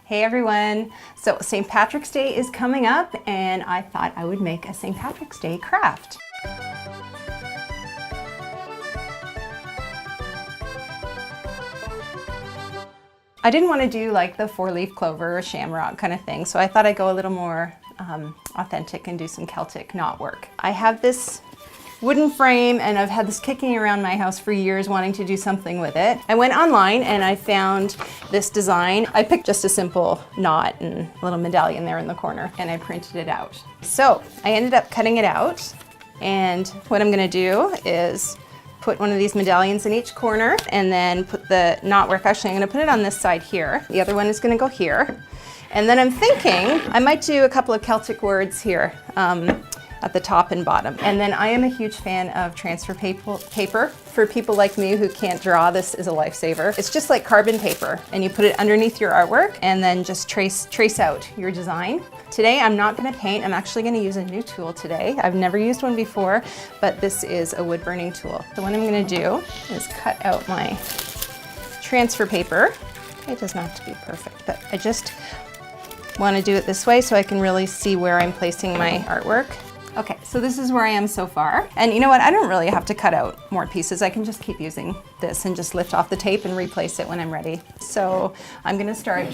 Hey everyone! So St. Patrick's Day is coming up and I thought I would make a St. Patrick's Day craft. I didn't want to do like the 4-leaf clover or shamrock kind of thing, so I thought I'd go a little more authentic and do some Celtic knotwork. I have this wooden frame and I've had this kicking around my house for years wanting to do something with it. I went online and I found this design. I picked just a simple knot and a little medallion there in the corner and I printed it out. So I ended up cutting it out, and what I'm going to do is put one of these medallions in each corner and then put the knotwork. Actually, I'm going to put it on this side here. The other one is going to go here. And then I'm thinking I might do a couple of Celtic words here at the top and bottom. And then I am a huge fan of transfer paper. For people like me who can't draw, this is a lifesaver. It's just like carbon paper, and you put it underneath your artwork and then just trace out your design. Today I'm not going to paint. I'm actually going to use a new tool today. I've never used one before, but this is a wood burning tool. So what I'm going to do is cut out my transfer paper. It doesn't have to be perfect, but I just want to do it this way so I can really see where I'm placing my artwork. Okay, so this is where I am so far. And you know what? I don't really have to cut out more pieces. I can just keep using this and just lift off the tape and replace it when I'm ready. So I'm gonna start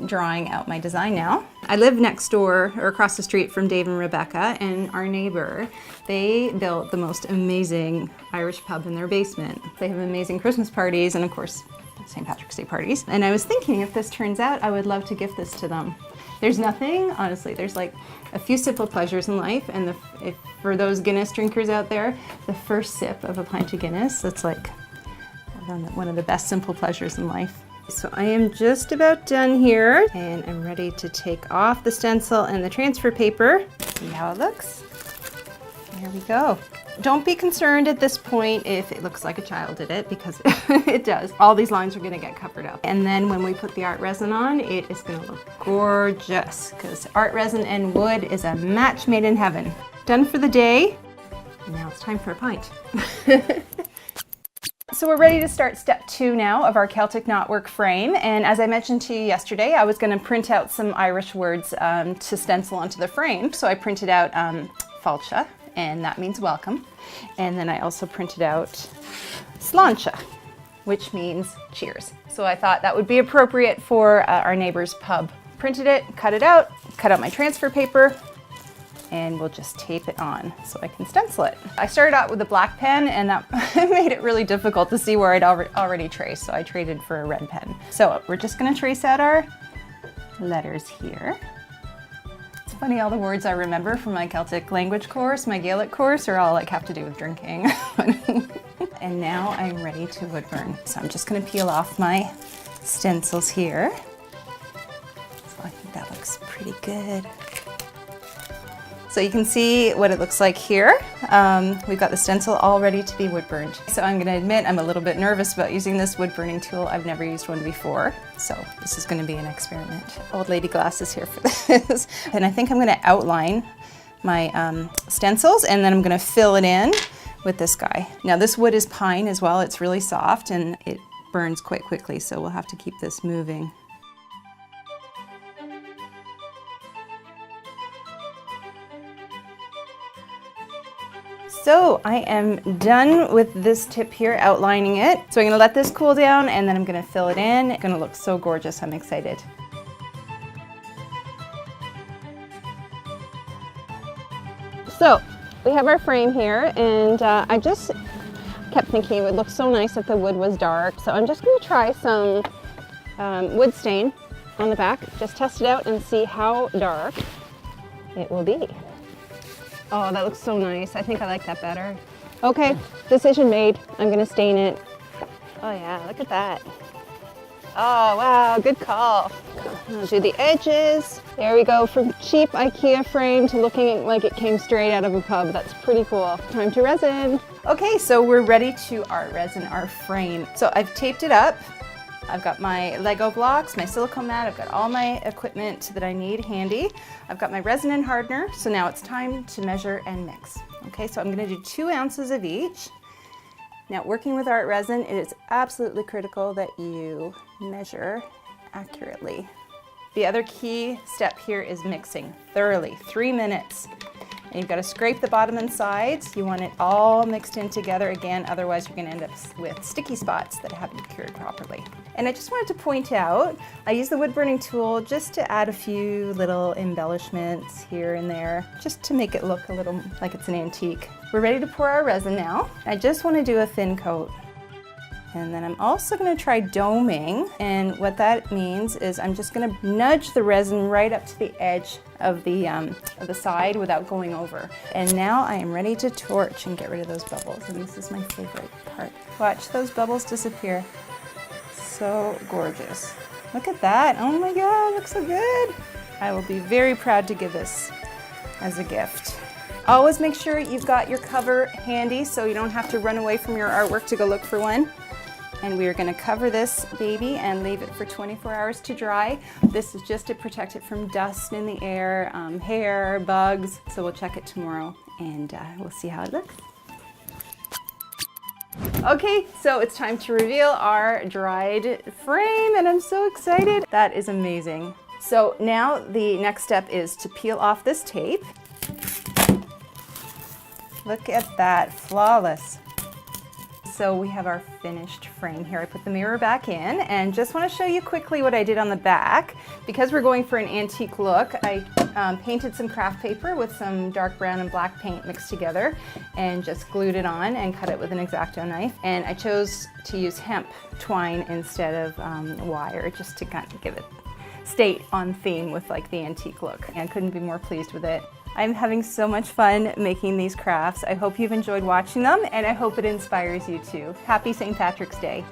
drawing out my design now. I live next door or across the street from Dave and Rebecca, and our neighbor, they built the most amazing Irish pub in their basement. They have amazing Christmas parties and of course, St. Patrick's Day parties. And I was thinking if this turns out, I would love to gift this to them. There's nothing, honestly, there's like a few simple pleasures in life, and for those Guinness drinkers out there, the first sip of a pint of Guinness, that's like one of the best simple pleasures in life. So I am just about done here, and I'm ready to take off the stencil and the transfer paper. See how it looks. There we go. Don't be concerned at this point if it looks like a child did it, because it does. All these lines are going to get covered up. And then when we put the art resin on, it is going to look gorgeous, because art resin and wood is a match made in heaven. Done for the day. And now it's time for a pint. So we're ready to start step 2 now of our Celtic knotwork frame. And as I mentioned to you yesterday, I was going to print out some Irish words to stencil onto the frame. So I printed out falcha, and that means welcome. And then I also printed out sláinte, which means cheers. So I thought that would be appropriate for our neighbor's pub. Printed it, cut out my transfer paper, and we'll just tape it on so I can stencil it. I started out with a black pen, and that made it really difficult to see where I'd already traced, so I traded for a red pen. So we're just gonna trace out our letters here. It's funny, all the words I remember from my Celtic language course, my Gaelic course, are all like have to do with drinking. And now I'm ready to wood burn. So I'm just gonna peel off my stencils here. So I think that looks pretty good. So you can see what it looks like here. We've got the stencil all ready to be wood burned. So I'm gonna admit I'm a little bit nervous about using this wood burning tool. I've never used one before, so this is gonna be an experiment. Old lady glasses here for this. And I think I'm gonna outline my stencils, and then I'm gonna fill it in with this guy. Now this wood is pine as well. It's really soft and it burns quite quickly, so we'll have to keep this moving. So I am done with this tip here, outlining it. So I'm gonna let this cool down and then I'm gonna fill it in. It's gonna look so gorgeous, I'm excited. So we have our frame here, and I just kept thinking it would look so nice if the wood was dark. So I'm just gonna try some wood stain on the back, just test it out and see how dark it will be. Oh, that looks so nice. I think I like that better. Okay, decision made. I'm gonna stain it. Oh yeah, look at that. Oh wow, good call. I'll do the edges. There we go, from cheap IKEA frame to looking like it came straight out of a pub. That's pretty cool. Time to resin. Okay, so we're ready to art resin our frame. So I've taped it up. I've got my Lego blocks, my silicone mat, I've got all my equipment that I need handy. I've got my resin and hardener, so now it's time to measure and mix. Okay, so I'm gonna do 2 ounces of each. Now, working with art resin, it is absolutely critical that you measure accurately. The other key step here is mixing thoroughly, 3 minutes. And you've got to scrape the bottom and sides. You want it all mixed in together again, otherwise you're going to end up with sticky spots that haven't cured properly. And I just wanted to point out, I use the wood burning tool just to add a few little embellishments here and there, just to make it look a little like it's an antique. We're ready to pour our resin now. I just want to do a thin coat. And then I'm also going to try doming, and what that means is I'm just going to nudge the resin right up to the edge of the side without going over. And now I am ready to torch and get rid of those bubbles, and this is my favorite part. Watch those bubbles disappear. So gorgeous. Look at that. Oh my God, looks so good. I will be very proud to give this as a gift. Always make sure you've got your cover handy so you don't have to run away from your artwork to go look for one. And we are going to cover this baby and leave it for 24 hours to dry. This is just to protect it from dust in the air, hair, bugs. So we'll check it tomorrow and we'll see how it looks. Okay, so it's time to reveal our dried frame, and I'm so excited. That is amazing. So now the next step is to peel off this tape. Look at that, flawless. So we have our finished frame here. I put the mirror back in and just want to show you quickly what I did on the back. Because we're going for an antique look, I painted some craft paper with some dark brown and black paint mixed together and just glued it on and cut it with an X-Acto knife. And I chose to use hemp twine instead of wire, just to kind of give it stay on theme with like the antique look. And I couldn't be more pleased with it. I'm having so much fun making these crafts. I hope you've enjoyed watching them, and I hope it inspires you too. Happy St. Patrick's Day.